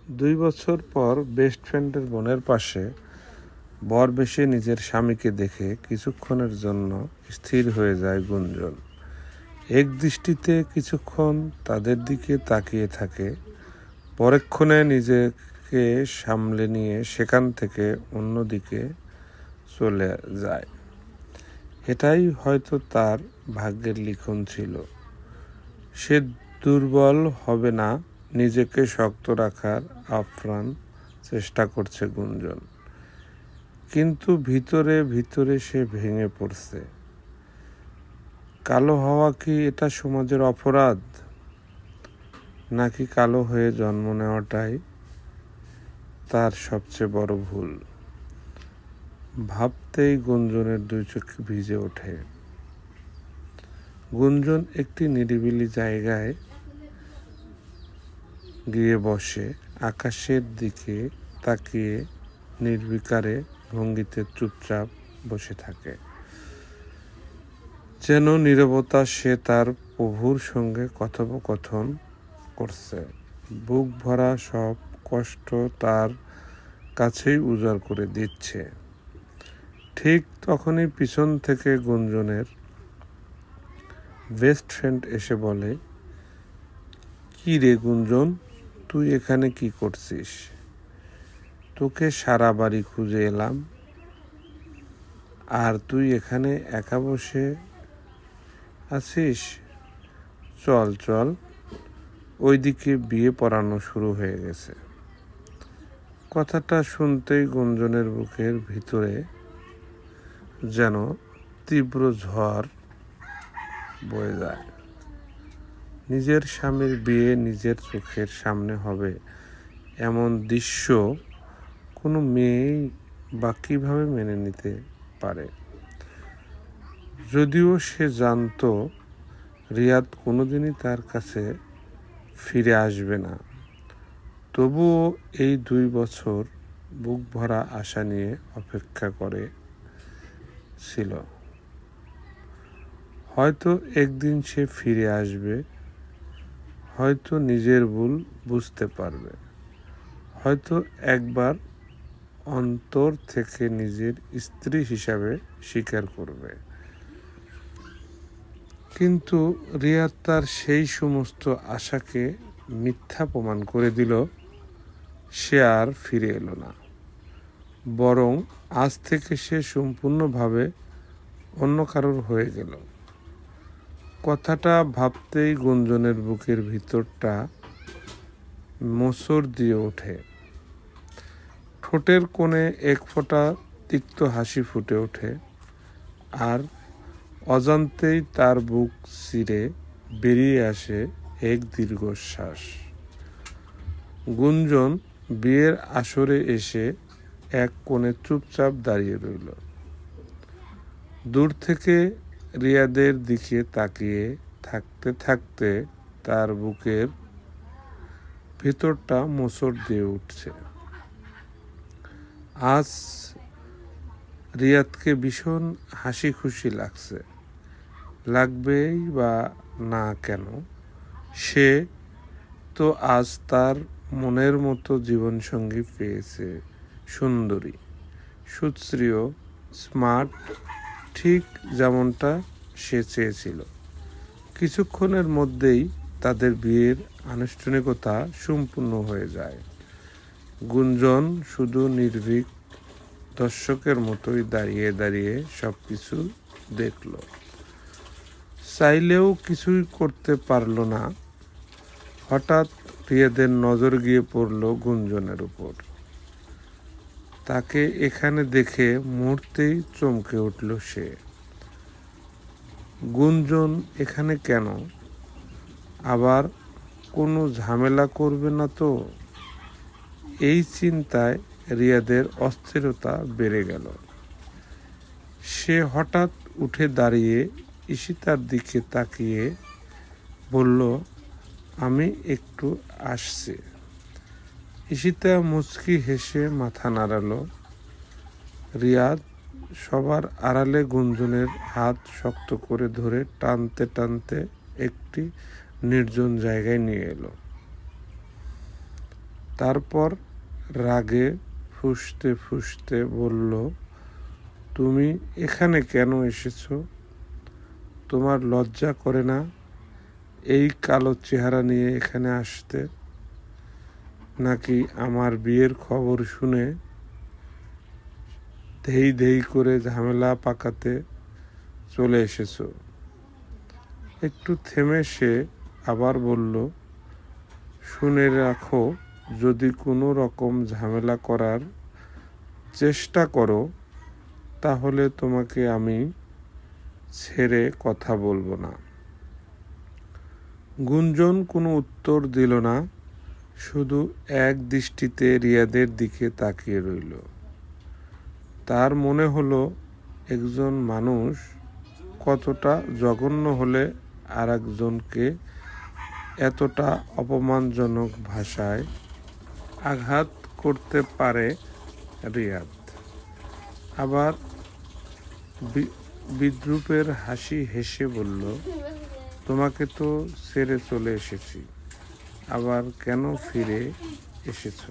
2 বছর পর বেস্ট ফ্রেন্ডের বোনের পাশে বর বেশে নিজের স্বামীকে দেখে কিছুক্ষণের জন্য স্থির হয়ে যায় গুঞ্জন। এক দৃষ্টিতে কিছুক্ষণ তাদের দিকে তাকিয়ে থাকে, পরক্ষণে নিজেকে সামলে নিয়ে সেখান থেকে অন্যদিকে চলে যায়। এটাই হয়তো তার ভাগ্যের লিখন ছিল। সে দুর্বল হবে না, নিজেকে শক্ত রাখার আপ্রাণ চেষ্টা করছে গুঞ্জন। কিন্তু ভিতরে ভিতরে সে ভেঙে পড়ছে। কালো হওয়া কি এটা সমাজের অপরাধ, নাকি কালো হয়ে জন্ম নেওয়াটাই তার সবচেয়ে বড় ভুল? ভাবতেই গুঞ্জনের 2 চোখ ভিজে ওঠে। গুঞ্জন একটি নিরিবিলি জায়গায় গিয়ে বসে, আকাশের দিকে তাকিয়ে নির্বিকারে ভঙ্গিতে চুপচাপ বসে থাকে। যেন নীরবতা সে তার প্রভুর সঙ্গে কথোপকথন করছে। বুক ভরা সব কষ্ট তার কাছেই উজাড় করে দিচ্ছে। ঠিক তখনই পিছন থেকে গুঞ্জনের বেস্ট ফ্রেন্ড এসে বলে, কি রে গুঞ্জন, তুই এখানে কি করছিস? তোকে সারা বাড়ি খুঁজে এলাম, আর তুই এখানে একা বসে আছিস? চল চল, ওইদিকে বিয়ে পড়ানো শুরু হয়ে গেছে। কথাটা শুনতেই গুঞ্জনের বুকের ভিতরে যেন তীব্র ঝড় বয়ে যায়। নিজের স্বামীর বিয়ে নিজের চোখের সামনে হবে, এমন দৃশ্য কোনো মেয়েই বা কীভাবে মেনে নিতে পারে? যদিও সে জানতো রিয়াদ কোনোদিনই তার কাছে ফিরে আসবে না, তবুও এই 2 বছর বুক ভরা আশা নিয়ে অপেক্ষা করে ছিল। হয়তো একদিন সে ফিরে আসবে, হয়তো নিজের ভুল বুঝতে পারবে, হয়তো একবার অন্তর থেকে নিজের স্ত্রী হিসাবে স্বীকার করবে। কিন্তু রিয়াদ তার সেই সমস্ত আশাকে মিথ্যা প্রমাণ করে দিল। সে আর ফিরে এলো না, বরং আজ থেকে সে সম্পূর্ণভাবে অন্য কারোর হয়ে গেল। কথাটা ভাবতেই গুঞ্জনের বুকের ভিতরটা মোচড় দিয়ে ওঠে। ঠোঁটের কোণে এক ফোঁটা তিক্ত হাসি ফুটে ওঠে, আর অজান্তেই তার বুক চিরে বেরিয়ে আসে এক দীর্ঘশ্বাস। গুঞ্জন বিয়ের আসরে এসে এক কোণে চুপচাপ দাঁড়িয়ে রইল। দূর থেকে রিয়াদের দিকে তাকিয়ে থাকতে থাকতে তার বুকের ভেতরটা মোচড় দিয়ে উঠছে। আজ রিয়াদকে ভীষণ হাসি খুশি লাগছে। লাগবেই বা না কেন, সে তো আজ তার মনের মতো জীবনসঙ্গী পেয়েছে। সুন্দরী, সুশ্রী, স্মার্ট, ঠিক যেমনটা সে চেয়েছিল। কিছুক্ষণের মধ্যেই তাদের বিয়ের আনুষ্ঠানিকতা সম্পূর্ণ হয়ে যায়। গুঞ্জন শুধু নির্ভীক দর্শকের মতোই দাঁড়িয়ে দাঁড়িয়ে সব কিছু দেখল। চাইলেও কিছুই করতে পারল না। হঠাৎ রিয়াদের নজর গিয়ে পড়ল গুঞ্জনের উপর। তাকে এখানে দেখে মুহূর্তেই চমকে উঠল সে। গুঞ্জন এখানে কেন? আবার কোনো ঝামেলা করবে না তো? এই চিন্তায় রিয়াদের অস্থিরতা বেড়ে গেল। সে হঠাৎ উঠে দাঁড়িয়ে ঈশিতার দিকে তাকিয়ে বলল, আমি একটু আসছি। ঈশিতা মুচকি হেসে মাথা নাড়াল। রিয়াদ সবার আড়ালে গুঞ্জনের হাত শক্ত করে ধরে টানতে টানতে একটি নির্জন জায়গায় নিয়ে এলো। তারপর রাগে ফুঁসতে ফুঁসতে বলল, তুমি এখানে কেন এসেছো? তোমার লজ্জা করে না এই কালো চেহারা নিয়ে এখানে আসতে? নাকি আমার বিয়ের খবর শুনে ধেই ধেই করে ঝামেলা পাকাতে চলে এসেছো? একটু থেমে সে আবার বলল, শুনে রাখো, যদি কোনো রকম ঝামেলা করার চেষ্টা করো তাহলে তোমাকে আমি ছেড়ে কথা বলবো না। গুঞ্জন কোনো উত্তর দিল না, শুধু এক দৃষ্টিতে রিয়াদের দিকে তাকিয়ে রইল। তার মনে হলো একজন মানুষ কতটা জঘন্য হলে আর একজনকে এতটা অপমানজনক ভাষায় আঘাত করতে পারে। রিয়াদ আবার বিদ্রূপের হাসি হেসে বলল, তোমাকে তো ছেড়ে চলে এসেছি, আবার কেন ফিরে এসেছ?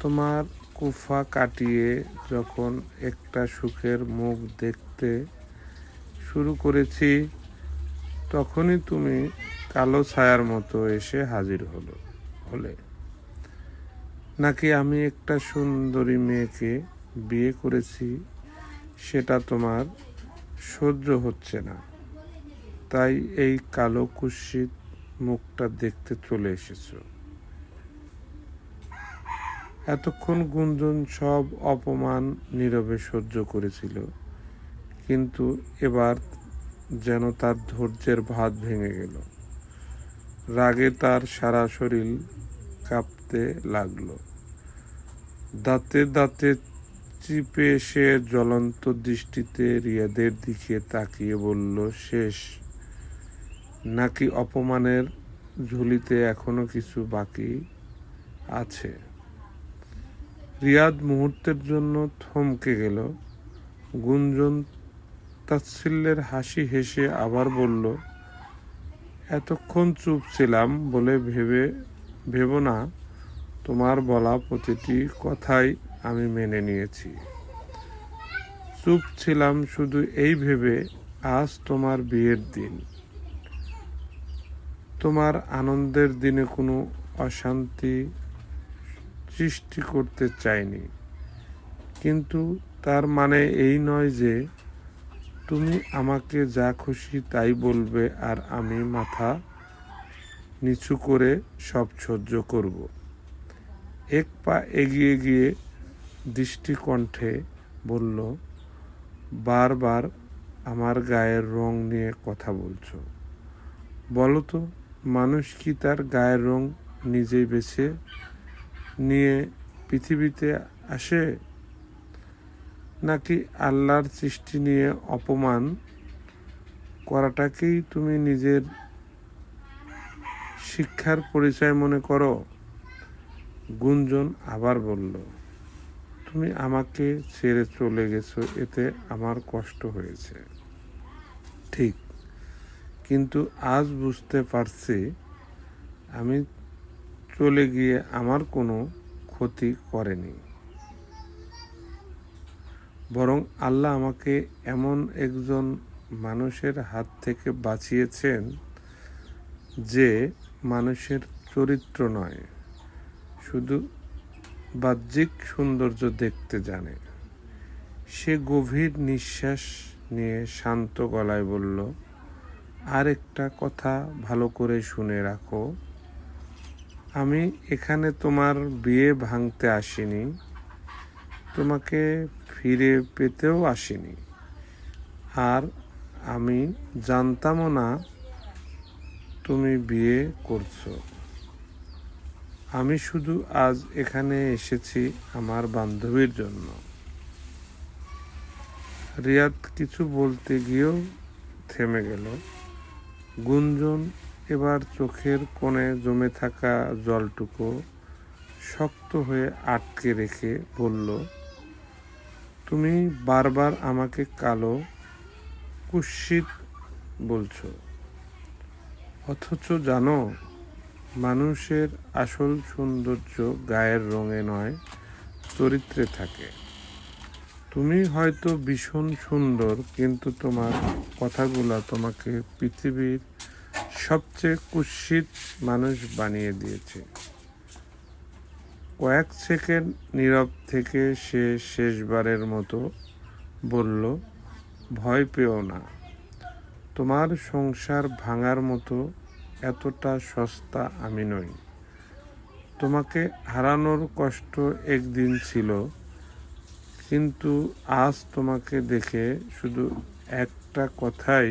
তোমার কুফা কাটিয়ে যখন একটা সুখের মুখ দেখতে শুরু করেছি তখনই তুমি কালো ছায়ার মতো এসে হাজির হলে। নাকি আমি একটা সুন্দরী মেয়েকে বিয়ে করেছি সেটা তোমার সহ্য হচ্ছে না, তাই এই কালো কুৎসিত মুখটা দেখতে চলে এসেছো? এতক্ষণ গুঞ্জন সব অপমান নীরবে সহ্য করেছিল, কিন্তু এবার যেন তার ধৈর্যের বাঁধ ভেঙে গেল। রাগে তার সারা শরীর কাঁপতে লাগলো। দাঁতে দাঁতে চিপে সে জ্বলন্ত দৃষ্টিতে রিয়াদের দিকে তাকিয়ে বলল, শেষ? নাকি অপমানের ঝুলিতে এখনো কিছু বাকি আছে? রিয়াদ মুহূর্তের জন্য থমকে গেল। গুঞ্জন তাচ্ছিল্যের হাসি হেসে আবার বলল, এতক্ষণ চুপ ছিলাম বলে ভেবো না, তোমার বলা প্রতিটি কথাই আমি মেনে নিয়েছি। চুপ ছিলাম শুধু এই ভেবে, আজ তোমার বিয়ের দিন, তোমার আনন্দের দিনে কোনো অশান্তি সৃষ্টি করতে চাইনি। কিন্তু তার মানে এই নয় যে তুমি আমাকে যা খুশি তাই বলবে আর আমি মাথা নিচু করে সব সহ্য করব। এক পা এগিয়ে গিয়ে দৃষ্টিকণ্ঠে বলল, বারবার আমার গায়ের রং নিয়ে কথা বলছো। বলো তো, মানুষ কি তার গায়ের রং নিজেই বেছে নিয়ে পৃথিবীতে আসে? নাকি আল্লাহর সৃষ্টি নিয়ে অপমান করাটাকেই তুমি নিজের শিক্ষার পরিচয় মনে করো? গুঞ্জন আবার বলল, তুমি আমাকে ছেড়ে চলে গেছো, এতে আমার কষ্ট হয়েছে ঠিক, কিন্তু আজ বুঝতে পারছি আমি চলে গিয়ে আমার কোনো ক্ষতি করেনি, বরং আল্লাহ আমাকে এমন একজন মানুষের হাত থেকে বাঁচিয়েছেন যে মানুষের চরিত্র নয়, শুধু বাহ্যিক সৌন্দর্য দেখতে জানে। সে গভীর নিঃশ্বাস নিয়ে শান্ত গলায় বলল, আর একটা কথা ভালো করে শুনে রাখো, আমি এখানে তোমার বিয়ে ভাঙতে আসিনি, তোমাকে ফিরে পেতেও আসিনি, আর আমি জানতামও না তুমি বিয়ে করছো। আমি শুধু আজ এখানে এসেছি আমার বান্ধবীর জন্য। রিয়াদ কিছু বলতে গিয়েও থেমে গেল। গুঞ্জন এবার চোখের কোণে জমে থাকা জলটুকু শক্ত হয়ে আটকে রেখে বলল, তুমি বারবার আমাকে কালো কুৎসিত বলছো, অথচ জানো মানুষের আসল সৌন্দর্য গায়ের রঙে নয়, চরিত্রে থাকে। তুমি হয়তো ভীষণ সুন্দর, কিন্তু তোমার কথাগুলো তোমাকে পৃথিবীর সবচেয়ে কুৎসিত মানুষ বানিয়ে দিয়েছে। কয়েক সেকেন্ড নীরব থেকে সে শেষবারের মতো বলল, ভয় পেও না। তোমার সংসার ভাঙার মতো এতটা সস্তা আমি নই। তোমাকে হারানোর কষ্ট একদিন ছিল, কিন্তু আজ তোমাকে দেখে শুধু একটা কথাই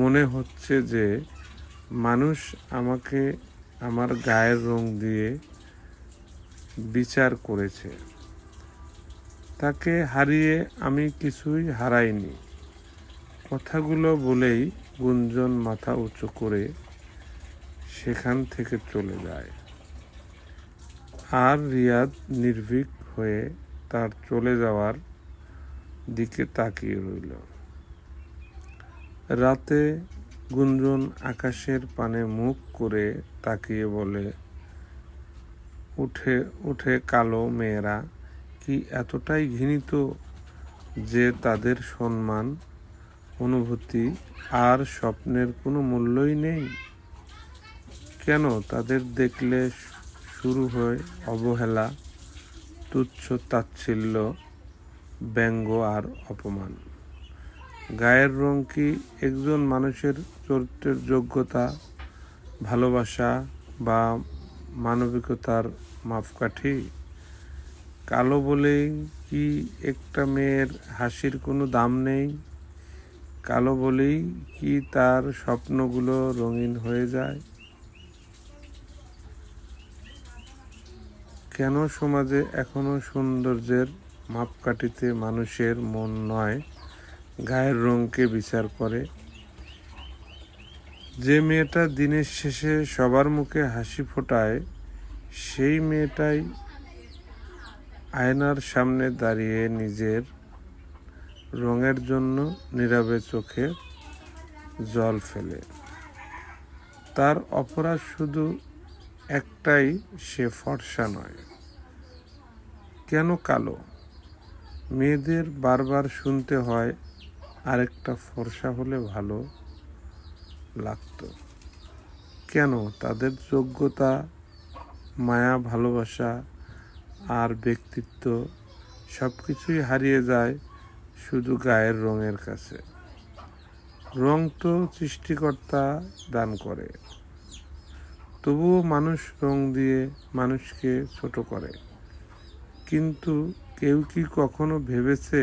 মনে হচ্ছে যে মানুষ আমাকে আমার গায়ের রং দিয়ে বিচার করেছে। তাকে হারিয়ে আমি কিছুই হারাইনি। কথাগুলো বলেই গুঞ্জন মাথা উঁচু করে সেখান থেকে চলে যায়। আর রিয়াদ নির্ভীক হয়ে তার চলে যাওয়ার দিকে তাকিয়ে রইল। রাতে গুঞ্জন আকাশের পানে মুখ করে তাকিয়ে বলে, উঠে উঠে কালো মেয়েরা কি এতটাই ঘৃণিত যে তাদের সম্মান, অনুভূতি আর স্বপ্নের কোনো মূল্যই নেই? কেন তাদের দেখলে শুরু হয় অবহেলা, তুচ্ছ তাচ্ছিল্য, ব্যঙ্গ আর অপমান? গায়ের রং কি একজন মানুষের চরিত্রের যোগ্যতা, ভালোবাসা বা মানবিকতার মাপকাঠি? কালো বলেই কি একটা মেয়ের হাসির কোনো দাম নেই? কালো বলেই কি তার স্বপ্নগুলো রঙিন হয়ে যায়? কেন সমাজে এখনো সৌন্দর্যের মাপকাঠিতে মানুষের মন নয়, গায়ের রঙকে বিচার করে? যে মেয়েটা দিনের শেষে সবার মুখে হাসি ফোটায়, সেই মেয়েটাই আয়নার সামনে দাঁড়িয়ে নিজের রঙের জন্য নীরবে চোখে জল ফেলে। তার অপরাধ শুধু একটাই, সে ফর্সা নয়। কেন কালো? মেয়েদের বারবার শুনতে হয় আরেকটা ফর্সা হলে ভালো লাগতো। কেন তাদের যোগ্যতা, মায়া, ভালোবাসা আর ব্যক্তিত্ব সবকিছুই হারিয়ে যায় শুধু গায়ের রঙের কাছে? রং তো সৃষ্টিকর্তা দান করে, তবুও মানুষ রং দিয়ে মানুষকে ছোট করে। কিন্তু কেউ কি কখনো ভেবেছে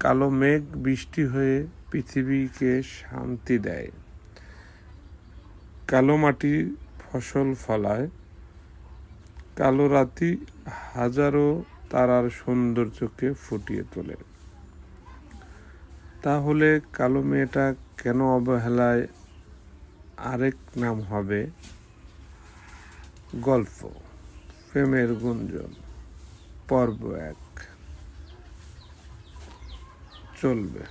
কালো মেঘ বৃষ্টি হয়ে পৃথিবীকে শান্তি দেয়, কালো মাটি ফসল ফলায়, কালো রাতি হাজারো তারার সৌন্দর্যকে ফুটিয়ে তোলে? তাহলে কালো মেয়েটা কেন অবহেলায় আরেক নাম হবে? গল্প প্রেমের গুঞ্জন পর্ব 1 চলবে।